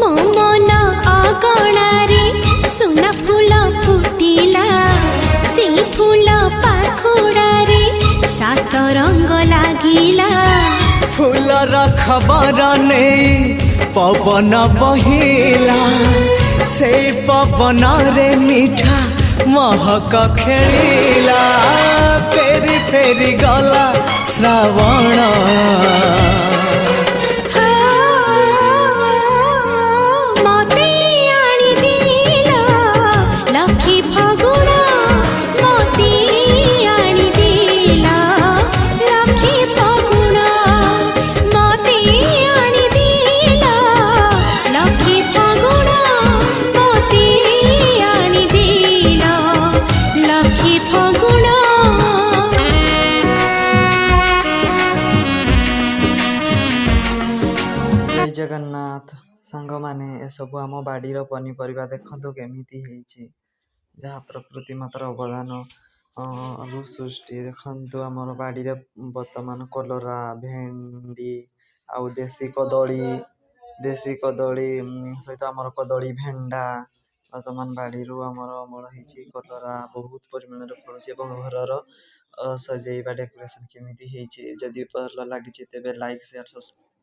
ମୋ ମନ ଅଗଣାରେ ସୁନା ଫୁଲ ଫୁଟିଲା ସେଇ ଫୁଲ ପାଖୁଡ଼ାରେ ସାତ ରଙ୍ଗ ଲାଗିଲା फूलर खबर नहीं पवन बहिला से पवन रे मीठा महक खेलिला फेरी फेरी गला श्रावण मते आनी दिला लक्ष्मी फगुण मते आनी दिला लक्ष्मी फगुण मते आनी दिला लक्ष्मी फगुण मते आनी दिला लक्ष्मी फगुण जय जगन्नाथ सांग माने ए सब आम बाड़ीर पनीपरिया देखु केमिति ହେଇଛି जहाँ प्रकृति मात्र अवदान रु सृष्टि देखु आमर बाड़ी बर्तमान कलरा भेंडी आउ देशी कदली सहित आमर कदली भेंडा बर्तमान बाड़ी आमर अमल होती कलरा बहुत परिमाण फलुची घर सजेवा डेकोरेशन केमिति जदि भल लगी तेज लाइक शेयर सब्सक्राइब।